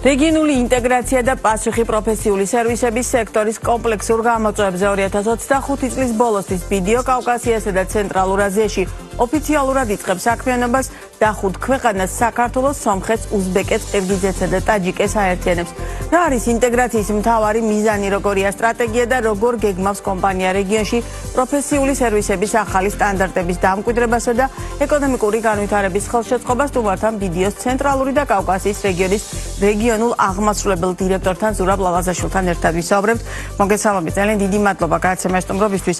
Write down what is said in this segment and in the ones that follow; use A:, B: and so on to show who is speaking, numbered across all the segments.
A: რეგიონული ინტეგრაცია და პასუხი პროფესიული სერვისების სექტორის კომპლექსურ გამოწვევებზე 2025 წლის ბოლოსთვის ვიდეო კავკასიასა და ცენტრალურ აზიაში ოფიციალურად იწყებს საქმიანობას და 5 ქვეყანას საქართველოს, სომხეთს, უზბეკეთს, ყირგიზეთსა და ტაჯიკეთს აერთიანებს. რა არის ინტეგრაციის მთავარი მიზანი, როგორია სტრატეგია და როგორ გეგმავს კომპანია რეგიონში პროფესიული სერვისების ახალი სტანდარტების დამკვიდრებასა და ეკონომიკური განვითარების ხელშეწყობას თუმართან ვიდეოს ცენტრალური და კავკასიის რეგიონის რეგიონულ აღმასრულებელ დირექტორთან ზურაბ ლალაზაშვილთან ერთად ვისაუბრებთ. მოგესალმებით, ძალიან დიდი მადლობა გადაცემას სტუმრობისთვის.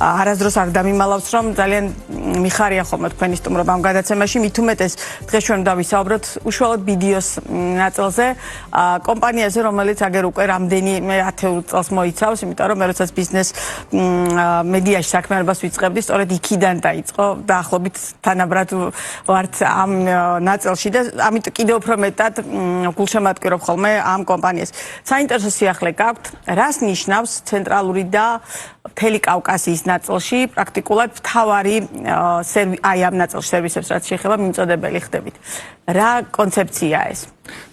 A: არასდროს არ დამიმალავს, რომ ძალიან მიხარია ხოლმე თქვენი სტუმრობა ამ გადაცემაში. მით უმეტეს დღეს ჩვენ დავისაუბროთ უშუალოდ ვიდეოს ნაწილზე, კომპანიაზე, რომელიც აგერ უკვე რამდენიმე ათეულ წელს მოიცავს, იმიტომ რომ მე როდესაც ბიზნეს მედიაში საქმიანობას ვიწყებდი, სწორედ იქიდან დაიწყო. დაახლოებით თანაბრად ვართ ამ ნაწილში და ამიტომ კიდევ უფრო მეტად გულშემატკივრობ ხოლმე ამ კომპანიას. საინტერესო სიახლე გაქვთ, რას ნიშნავს ცენტრალური და მთელი კავკასიის ნაწილში პრაქტიკულად მთავარი აი ამ ნაწილში სერვისებს რაც შეეხება მიმწოდებელი ხდებით. რა კონცეფციაა ეს?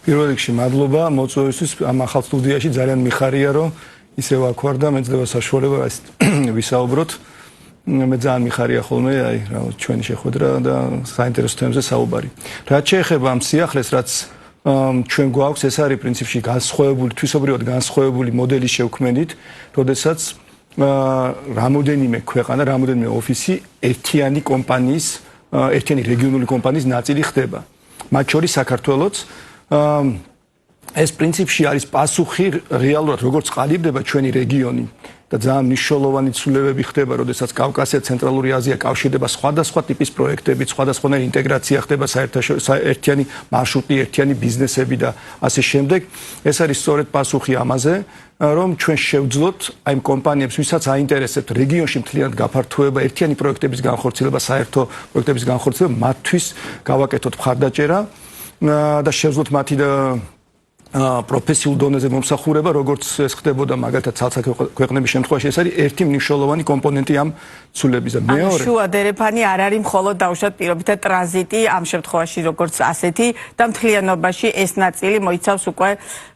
B: პირველ რიგში მადლობა მოწვევისთვის ამ ახალ სტუდიაში, ძალიან მიხარია რომ ისევ აქ ვარ და მეძება საშუალება ვისაუბროთ. მე ძალიან მიხარია ხოლმე აი რა ჩვენი შეხვედრა და საინტერესო თემებზე საუბარი. რაც შეეხება ამ სიახლეს, რაც ჩვენ გვაქვს, ეს არის პრინციპში განსხვავებული, თვისობრივად განსხვავებული მოდელი შევქმენით, როდესაც რამოდენიმე ქვეყანა, რამოდენიმე ოფისი ერთიანი კომპანიის, ერთიანი რეგიონული კომპანიის ნაწილი ხდება. მათ შორის საქართველოც ეს პრინციპში არის პასუხი რეალურად როგორც ყალიბდება ჩვენი რეგიონი და ძალიან მნიშვნელოვანი ცვლილებები ხდება, როდესაც კავკასია, ცენტრალური აზია კავშირდება სხვადასხვა ტიპის პროექტებით, სხვადასხვანაირი ინტეგრაცია ხდება ერთიანი მარშრუტი, ერთიანი ბიზნესები და ასე შემდეგ. ეს არის სწორედ პასუხი ამაზე, რომ ჩვენ შევძლოთ აი კომპანიებს, ვისაც აინტერესებთ რეგიონში მთლიანად გაფართოება, ერთიანი პროექტების განხორციელება, საერთო პროექტების განხორციელება, მათთვის გავაკეთოთ მხარდაჭერა და შევძლოთ მათი პროფესიულ დონეზე მომსახურება, როგორც ეს ხდებოდა მაგალითად ცალ-ცალკე ქვეყნების შემთხვევაში, ეს არის ერთი მნიშვნელოვანი კომპონენტი ამ ცვლილების და მეორე.
A: შუა დერეფანი არ არის მხოლოდ დაუშვათ პირობითა ტრანზიტი ამ შემთხვევაში, როგორც ასეთი და მთლიანობაში ეს ნაწილი მოიცავს უკვე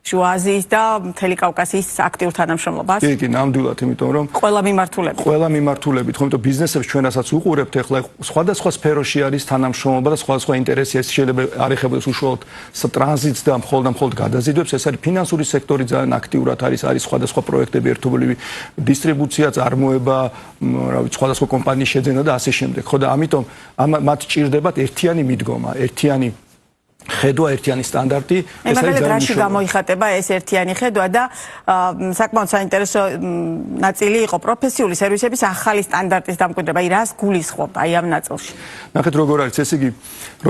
A: შუა აზიის და მთელი კავკასიის აქტიურ თანამშრომლობას.
B: კი, ნამდვილად, იმიტომ რომ
A: ყველა მიმართულებით, იმიტომ ბიზნესებს ჩვენ რასაც უყურებთ, ახლა სხვადასხვა სფეროში არის თანამშრომლობა და სხვადასხვა ინტერესი, ეს შეიძლება არ ეხებოდეს უშუალოდ ტრანზიტს და მხოლოდ გადაზიდვებს, ეს არის ფინანსური სექტორი ძალიან აქტიურად არის სხვადასხვა პროექტები, ერთობლივი დისტრიბუცია, წარმოება, რა ვიცი, სხვადასხვა კომპანიის შეძენა და ასე შემდეგ. ხო და ამიტომ მათ ჭირდებათ ერთიანი მიდგომა, ერთიანი ხედვა, ერთიანი სტანდარტი. ეს არის რაში გამოიხატება ეს ერთიანი ხედვა და საკმაოდ საინტერესო ნაწილი იყო პროფესიული სერვისების ახალი სტანდარტის დამკვიდრება. აი რას გულისხმობ აი ამ ნაწილში?
B: ნახეთ როგორ არის, ესე იგი,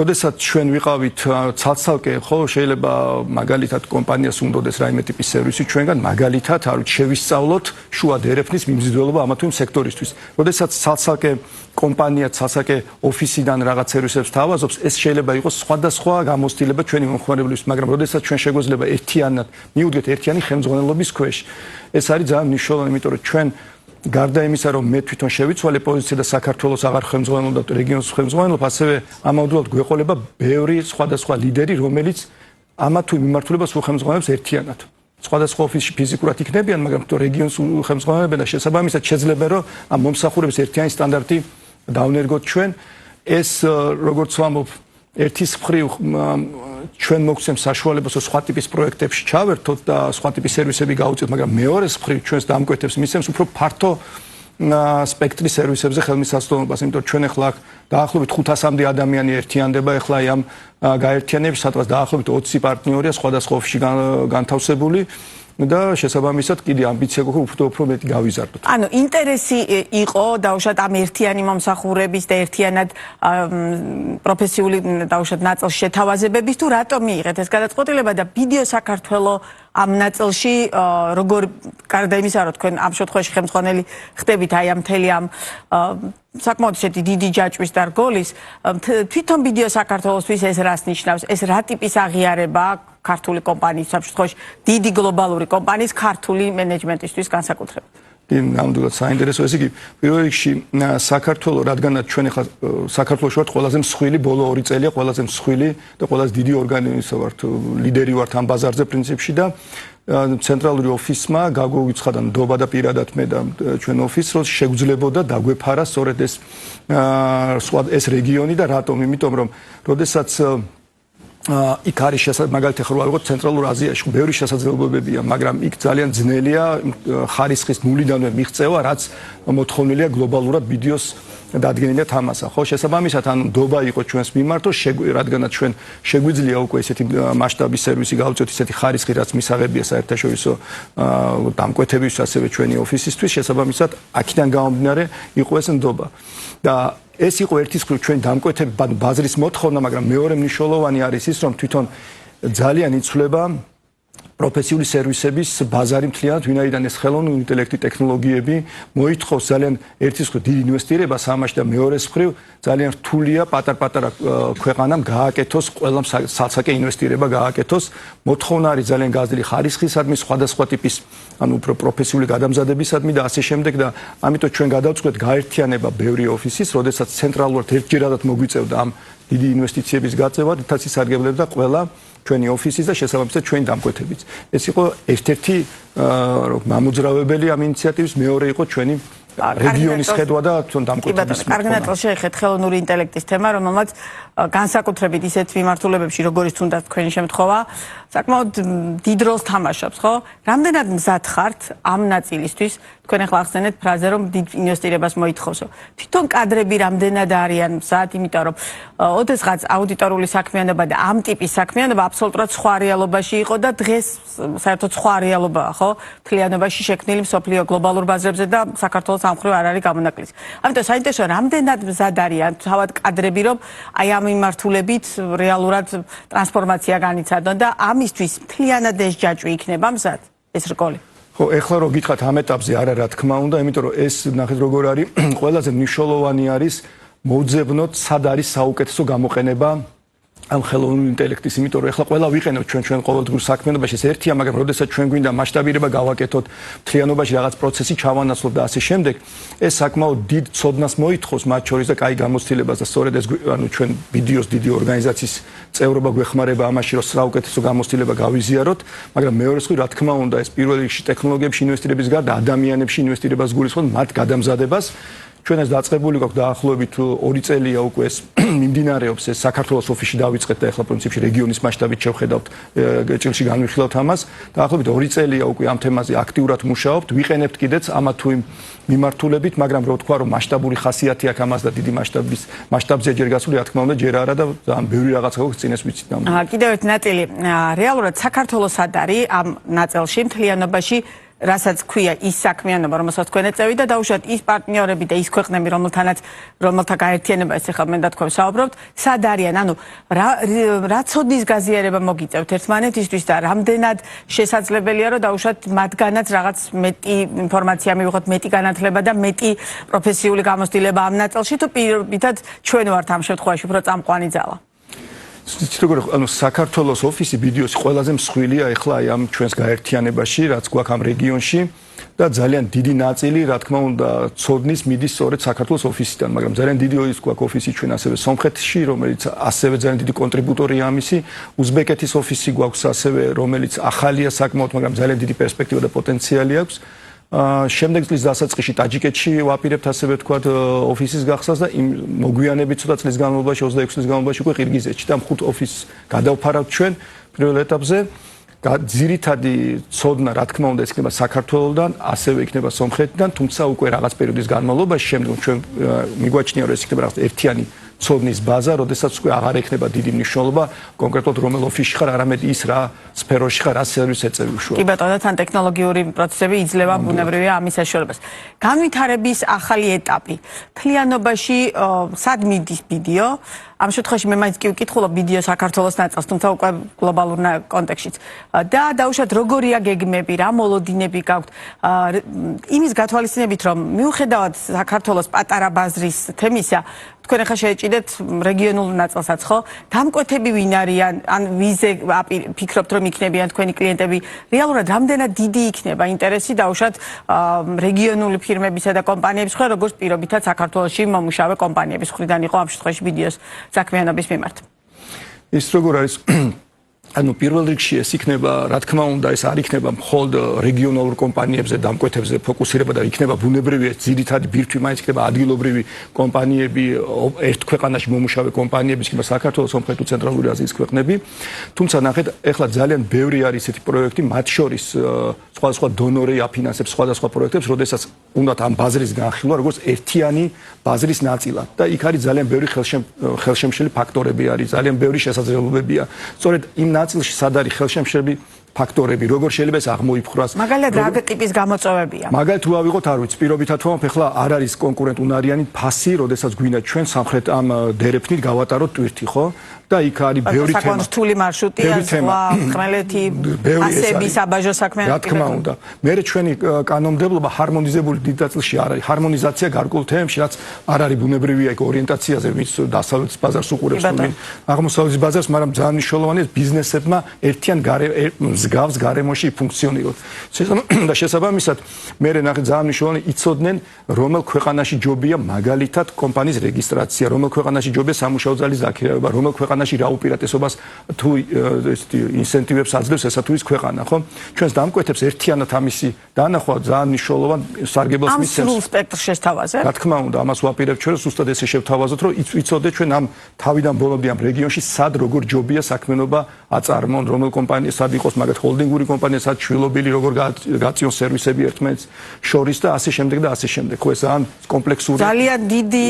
B: როდესაც ჩვენ ვიყავით ცალ-ცალკე, ხო, შეიძლება მაგალითად კომპანიას უნდოდეს რაიმე ტიპის სერვისი ჩვენგან, მაგალითად, არ ვიცი, შევისწავლოთ შუა დერეფნის მიმზიდველობა ამა თუ იმ სექტორისთვის. როდესაც ცალ-ცალკე კომპანია, ცალ-ცალკე ოფისიდან რაღაც სერვისებს თავაზობს, ეს შეიძლება იყოს სხვადასხვა გამოცდილება ჩვენი მომხმარებლისთვის, მაგრამ როდესაც ჩვენ შეგვეძლება ერთიანად მივუდგეთ ერთიანი ხელმძღვანელობის ქვეშ, ეს არის ძალიან მნიშვნელოვანი, იმიტომ რომ ჩვენ გარდა იმისა, რომ მე თვითონ შევიცვალე პოზიცია და საქართველოს აღარ ხელმძღვანელობ და რეგიონს ხელმძღვანელობ, ასევე ამავდროულად გვეყოლება ბევრი სხვადასხვა ლიდერი, რომელიც ამა თუ იმ მიმართულებას უხელმძღვანელობს ერთიანად. სხვადასხვა ოფისში ფიზიკურად იქნებიან, მაგრამ თუ რეგიონს უხელმძღვანელებენ და შესაბამისად შეძლებენ, რომ ამ მომსახურების ერთიანი სტანდარტი დავნერგოთ ჩვენ. ეს როგორც ვამბობ, ერთის მხრივ ჩვენ მოგცემს საშუალებას სხვა ტიპის პროექტებში ჩავერთოთ და სხვა ტიპის სერვისები გავუწიოთ, მაგრამ მეორეს მხრივ ჩვენს დამკვეთებს მისცემს უფრო ფართო სპექტრის სერვისებზე ხელმისაწვდომობას, იმიტომ რომ ჩვენ ახლა დაახლოებით 500-მდე ადამიანი ერთიანდება ახლა ამ გაერთიანების, სადღაც დაახლოებით 20 პარტნიორია სხვადასხვა ოფისში განთავსებული. და შესაბამისად კიდე ამბიცია გვაქვს უფრო მეტი გავიზარდოთ.
A: ანუ ინტერესი იყო დაუშვათ ამ ერთიანი მომსახურების და ერთიანად პროფესიული დაუშვათ ნაწილში შეთავაზებების თუ რატომ მიიღეთ ეს გადაწყვეტილება და ვიდეო საქართველოს ამ ნაწილში როგორ გარდა იმისა რომ თქვენ ამ შემთხვევაში ხელმძღვანელი ხდებით აი ამ მთელი ამ საკმაოდ ისეთი დიდი ჯაჭვის და რგოლის თვითონ ვიდეო საქართველოსთვის ეს რას ნიშნავს? ეს რა ტიპის აღიარებაა ქართული კომპანიის ამ შემთხვევაში დიდი გლობალური კომპანიის ქართული მენეჯმენტისთვის განსაკუთრებით?
B: ნამდვილად საინტერესო. ესე იგი, პირველ რიგში საქართველოს, რადგანაც ჩვენ ახლა საქართველოში ვართ ყველაზე მსხვილი, ბოლო 2 წელია ყველაზე მსხვილი და ყველაზე დიდი ორგანიზაცია ვართ, ლიდერი ვართ ამ ბაზარზე პრინციპში და ცენტრალური ოფისმა გაგვიცხადა ნდობა და პირადად მე და ჩვენ ოფისს რომ შეგვძლებოდა დაგვეფარა სწორედ ეს რეგიონი და რატომ? იმიტომ რომ როდესაც იქ არის მაგალითად ხო ვიღოთ ცენტრალურ აზიაში ბევრი შესაძლებლობებია, მაგრამ იქ ძალიან ძნელია ხარისხის ნულიდანვე მიღწევა, რაც მოთხოვნილია გლობალურად ბიდიოს დადგენილია თამასა. ხო, შესაბამისად, ანუ ნდობა იყო ჩვენს მიმართ, რადგანაც ჩვენ შეგვიძლია უკვე ესეთი მასშტაბის სერვისი გავუწიოთ, ესეთი ხარისხი, რაც მისაღებია საერთაშორისო დამკვეთებისთვის, ასევე ჩვენი ოფისისთვის, შესაბამისად, აქედან გამომდინარე იყო ეს ნდობა. და ეს იყო ერთის მხრივ ჩვენ დამკვეთები ბაზრის მოთხოვნა, მაგრამ მეორე მნიშვნელოვანი არის ის, რომ თვითონ ძალიან იცვლება პროფესიული სერვისების ბაზარი მთლიანად, ვინაიდან ეს ხელოვნური ინტელექტი ტექნოლოგიები მოითხოვს ძალიან ერთის მხრივ დიდ ინვესტირებას ამაში და მეორეს მხრივ ძალიან რთულია პატარ-პატარა ქვეყანამ გააკეთოს ყველა სალსაკე ინვესტირება გააკეთოს. მოთხოვნა არის ძალიან გაზრდილი ხარისხისადმი, სხვადასხვა ტიპის ანუ უფრო პროფესიული გადამზადებისადმი და ასე შემდეგ და ამიტომ ჩვენ გადავწყვეტ გაერთიანება ბევრი ოფისის, როდესაც ცენტრალურად ერთჯერადად მოგვიწევდა ამ დიდი ინვესტიციების გაწევა, თაც ისარგებლებდა ყველა ჩვენი ოფისის და შესაბამისად ჩვენი დამკვეთებიც. ეს იყო ერთ-ერთი მამოძრავებელი ამ ინიციატივის, მეორე იყო ჩვენი რეგიონის ხედვა და დამკვეთების.
A: კარგი ნაწილში შეეხეთ ხელოვნური ინტელექტის თემა, რომელმაც განსაკუთრებით ისეთ მიმართულებებში, როგორიც თუნდაც თქვენი შემთხვევა, საკმაოდ დიდ როლს თამაშობს, ხო? რამდენად მზად ხართ ამ ნაწილისთვის? თქვენ ახლა ახსენეთ ფრაზე, რომ დიდ ინვესტირებას მოითხოვსო. თვითონ კადრები რამდენად არიან მზად, იმიტომ რომ ოდესღაც აუდიტორული საქმიანობა და ამ ტიპის საქმიანობა აბსოლუტურად სხვა რეალობაში იყო და დღეს საერთოდ სხვა რეალობაა, ხო? მთლიანობაში შექმნილი მსოფლიო გლობალურ ბაზრებზე და საქართველოს ამ მხრივ არ არის გამონაკლისი. ამიტომ საინტერესოა, რამდენად მზად არიან თავად კადრები, რომ აი ამ მიმართულებით რეალურად ტრანსფორმაცია განიცადონ და ამისთვის მთლიანად ეს ჯაჭვი იქნება მზად, ეს რკოლი.
B: ხო, ეხლა რო გითხრათ ამ ეტაპზე არა რა თქმა უნდა, იმიტომ რომ ეს ნახეთ როგორ არის, ყველაზე მნიშვნელოვანი არის მოვძებნოთ სად არის საუკეთესო გამოყენება ამ ხელოვნური ინტელექტის, იმიტომ რომ ეხლა ყველა ვიყენებთ ჩვენ ყოველდღიურ საქმიანობაში, ეს ერთია, მაგრამ როდესაც ჩვენ გვინდა მასშტაბირება გავაკეთოთ, მთლიანობაში რაღაც პროცესი ჩავანაცვლოთ და ასე შემდეგ, ეს საკმაოდ დიდ ცოდნას მოითხოვს, მათ შორის და კაი გამოცდილებას და სწორედ ეს ანუ ჩვენ ბიდიოს დიდი ორგანიზაციის წევრობა გვეხმარება ამაში, რომ საუკეთესო გამოცდილება გავიზიაროთ, მაგრამ მეორე მხრივ რა თქმა უნდა, ეს პირველ რიგში ტექნოლოგიებში ინვესტირების გარდა ადამიანებში ინვესტირებას გულისხმობს, მათ გადამზადებას. ჩვენ ეს დაწყებული გვაქვს დაახლოებით 2 წელია უკვე ეს მიმდინარეობს, ეს საქართველოს ოფისში დავიწყეთ და ახლა პრინციპში რეგიონის მასშტაბით შევხედავთ, ჭილში განვიხილავთ ამას. დაახლოებით 2 წელია უკვე ამ თემაზე აქტიურად მუშაობთ, ვიყენებთ კიდეც ამა თუ იმ მიმართულებით, მაგრამ რო თქვა რომ მასშტაბური ხასიათი აქვს ამას და დიდი მასშტაბზე ჯერ გასული, რა თქმა უნდა, ჯერ არა და ძალიან ბევრი რაღაცა გვაქვს წინეს ვიცით ამ.
A: კიდევ ერთი ნაწილი, რეალურად საქართველოს სად არის ამ ნაწილში მთლიანობაში რასაც ქვია ის საქმიანობა, რომელსაც თქვენ ეწევით და დაუშვათ ის პარტნიორები და ის ქვეყნები, რომელთა გაერთიანება ეს ახლა მე და თქვენ საუბრობთ, სად არიან? ანუ რა ცოდნის გაზიარება მოგიწევთ ერთმანეთისთვის და რამდენად შესაძლებელია, რომ დაუშვათ მათგანაც რაღაც მეტი ინფორმაცია მივიღოთ, მეტი განათლება და მეტი პროფესიული გამოცდილება ამ ნაწილში, თუ პირობითად ჩვენ ვართ ამ შემთხვევაში უფრო წამყვანი ძალა?
B: როგორ ანუ საქართველოს ოფისი ბიდიოს ყველაზე მსხვილია ახლა აი ამ ჩვენს გაერთიანებაში, რაც გვაქვს ამ რეგიონში და ძალიან დიდი ნაწილი, რა თქმა უნდა, ცოდნის მიდის სწორედ საქართველოს ოფისიდან, მაგრამ ძალიან დიდი ის გვაქვს ოფისი ჩვენ ასევე სომხეთში, რომელიც ასევე ძალიან დიდი კონტრიბუტორია ამისი, უზბეკეთის ოფისი გვაქვს ასევე, რომელიც ახალია საკმაოდ, მაგრამ ძალიან დიდი პერსპექტივა და პოტენციალი აქვს. შემდეგ წლის დასაწყისში ტაჯიკეთში ვაპირებთ ასევე თქვათ ოფისის გახსნას და იმ მოგვიანებით ცოტა წლის განმავლობაში 26 წლის განმავლობაში უკვე ყირგიზეთში და 5 ოფისს გადავფარავთ ჩვენ პირველ ეტაპზე. ძირითადი ცოდნა, რა თქმა უნდა, იქნება საქართველოსდან, ასევე იქნება სომხეთიდან, თუმცა უკვე რაღაც პერიოდის განმავლობაში შემდგომ ჩვენ მიგვაჩნია რომ ეს იქნება რაღაც ერთიანი ცოდნის ბაზა, როდესაც უკვე აღარ ექნება დიდი მნიშვნელობა კონკრეტულად რომელ ოფისში ხარ, არამედ ის რა სფეროში ხარ, რა სერვისს ეწევი უშუალოდ.
A: კი ბატონო, თან ტექნოლოგიური პროცესები იძლევა ბუნებრივია ამის საშუალებას. განვითარების ახალი ეტაპი. მთლიანობაში სად მიდის ბიდიო? ამ შემთხვევაში მე მაინც კი ვკითხულობ ბიდიო საქართველოს ნაწილს, თუმცა უკვე გლობალურ კონტექსტშიც. და დაუშვათ როგორია გეგმები, რა მოლოდინები გაქვთ? იმის გათვალისწინებით, რომ მიუხედავად საქართველოს პატარა ბაზრის თემისა, თქვენ ახლა შეეჭიდეთ რეგიონულ ნაწილსაც, ხო? დამკვეთები ვინ არიან? ან ვიზე ფიქრობთ რომ იქნებიან თქვენი კლიენტები? რეალურად რამდენად დიდი იქნება ინტერესი დაუშვათ რეგიონული ფირმებისა და კომპანიების მხრიდან, როგორც პირობითად საქართველოში მომუშავე კომპანიების მხრიდან იყო ამ შემთხვევაში ბიდიოს საქმიანობის მიმართ.
B: ის როგორ არის ანუ პირველ რიგში ეს იქნება, რა თქმა უნდა, ეს არ იქნება მხოლოდ რეგიონალურ კომპანიებზე დამკვეთებზე ფოკუსირება და იქნება ბუნებრივი ძირითადი ბირთვი, მაინც იქნება ადგილობრივი კომპანიები, ერთ ქვეყანაში მომუშავე კომპანიები, იქნება საქართველოს, სომხეთი, ცენტრალური აზიის ქვეყნები. თუმცა ნახეთ, ეხლა ძალიან ბევრი არის ესეთი პროექტი, მათ შორის სხვადასხვა დონორი აფინანსებს სხვადასხვა პროექტებს, როდესაც უნდათ ამ ბაზრის განხილვა, როგორც ერთიანი ბაზრის ნაწილად. და იქ არის ძალიან ბევრი ხელშემშლელი ფაქტორები არის, ძალიან ბევრი შესაძლებლობებია. სწორედ იმ ნაწილში სად არის ხელშემშლელი ფაქტორები, როგორ შეიძლება ეს აღმოიფხვრას.
A: მაგალითად რა ტიპის გამოწვევებია?
B: მაგალითად თუ ავიღოთ, არ ვიცი, პირობითად ვამბობ, ეხლა არ არის კონკურენტუნარიანი ფასი, როდესაც გვინდა ჩვენ სამხრეთ ამ დერეფნით გავატაროთ ტვირთი, ხო? და იქ არის ბევრი თემა.
A: საკმაოდ რთული მარშრუტია, ზღვა, ხმელეთი, ასები, საბაჟო საქმეები.
B: რა თქმა უნდა. მერე ჩვენი კანონმდებლობა ჰარმონიზებული დიდაწილში არ არის. ჰარმონიზაცია გარკვეულ თემებში, რაც არ არის ბუნებრივია იქ ორიენტაციაზე, ვინც დასავლეთის ბაზარს უყურებს, თუ აღმოსავლეთის ბაზარს, მაგრამ ძალიან მნიშვნელოვანია ბიზნესებმა ერთიან მსგავს გარემოში ფუნქციონიროთ. და შესაბამისად, მერე ნახეთ ძალიან მნიშვნელოვანი იცოდნენ, რომელ ქვეყანაში ჯობია მაგალითად კომპანიის რეგისტრაცია, რომელ ქვეყანაში ჯობია სამუშაო ძალის დაქირავება, რომელ ქვეყანაში რა უპირატესობას თუ ინსენტივებს აძლევს ესა თუ ის ქვეყანა, ხო? ჩვენს დამკვეთებს ერთიანად ამისი დანახვა ძალიან მნიშვნელოვან სარგებელს მისცემს.
A: ამ სრულ სპექტრს შესთავაზე?
B: რა თქმა უნდა, ამას ვაპირებ ჩვენ, ზუსტად ესე შევთავაზოთ, რომ ვიცოდეთ ჩვენ ამ თავიდან ბოლომდე ამ რეგიონში სად როგორ ჯობია საქმიანობა აწარმოონ, რომელ კომპანია სად იყოს, მაგათ ჰოლდინგური კომპანია სად შვილობილი, როგორ გაწიონ სერვისები ერთმანეთს შორის და ასე შემდეგ და ასე შემდეგ. ხო, ეს ძალიან კომპლექსური.
A: ძალიან დიდი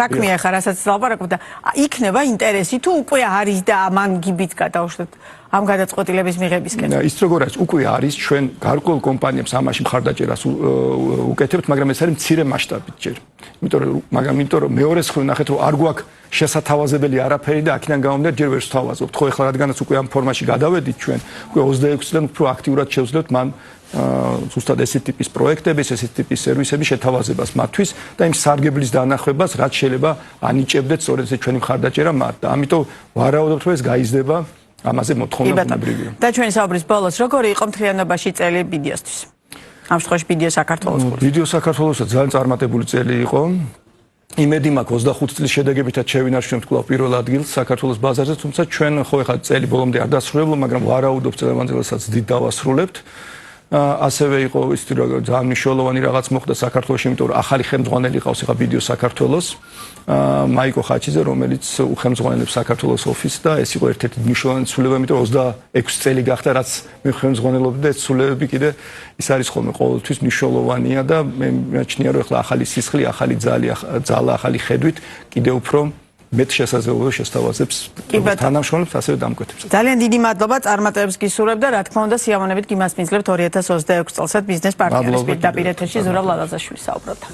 A: საქმეა ხარ, რასაც ლაპარაკობ და იქნება ინტერესი თუ უკვე არის და ამან გიბით გადავშვათ ამ გადაწყვეტილების მიღებისკენ.
B: ის როგორ არის, უკვე არის ჩვენ გარკვეულ კომპანიებს ამაში მხარდაჭერას უკეთებთ, მაგრამ ეს არის მცირე მასშტაბით ჯერ. იმიტომ რომ მეორეს მხრივ ნახეთ, რომ არ გვაქვს შესათავაზებელი არაფერი და აქედან გამომდინარე ჯერ ვერ ვსთავაზობთ. ხო, ეხლა რადგანაც უკვე ამ ფორმაში გადავედით ჩვენ, უკვე 26 წლიდან უფრო აქტიურად შევძლებთ მან ზუსტად ესეთი ტიპის პროექტების, ესეთი ტიპის სერვისების შეთავაზებას მათთვის და იმ სარგებლის დანახვებას, რაც შეიძლება ანიჭებდეთ სწორედ ეს ჩვენი მხარდაჭერა მათ. და ამიტომ ვარაუდობთ, რომ ეს გაიზრდება, ამაზე მოთხოვნა ბუნებრივია.
A: და ჩვენი საუბრის ბოლოს, როგორი იყო მთლიანობაში წელი ბიდიოსთვის? ამ შემთხვევაში ბიდიო საქართველოს გულს.
B: ბიდიო საქართველოსაც ძალიან წარმატებული წელი იყო. იმედი მაქვს 25 წლის შედეგებითაც შევინარჩუნებთ კვლავ პირველ ადგილს საქართველოს ბაზარზე, თუმცა ჩვენ ხო ეხლა წელი ბოლომდე არ დასრულებულა, მაგრამ ვარაუდობ წელმანძილასაც დიდ დავასრულებთ. ასევე იყო ის რომ ძალიან მნიშვნელოვანი რაღაც მოხდა საქართველოში, იმიტომ რომ ახალი ხელმძღვანელი ყავს ეხლა ბიდიო საქართველოს, მაიკო ხაჩიძე, რომელიც უხელმძღვანელებს საქართველოს ოფისს და ეს იყო ერთ-ერთი მნიშვნელოვანი ცვლილება, იმიტომ რომ 26 წელი გახდა, რაც მე ხელმძღვანელობდი და ეს ცვლილებები კიდე ის არის ხოლმე ყოველთვის მნიშვნელოვანია და მე მეჩნია რომ ეხლა ახალი სისხლი, ახალი ძალა, ახალი ხედვით კიდე უფრო მეტ შესაძლებლობას შესთავაზებს თანამშრომლებს ასევე დამკვეთებს.
A: ძალიან დიდი მადლობა, წარმატებებს გისურვებ და რა თქმა უნდა სიამოვნებით გიმასპინძლებთ 2026 წელსაც ბიზნეს პარტნიორის პირდაპირ ეთერში ზურაბ ლალაზაშვილი საუბრობდა.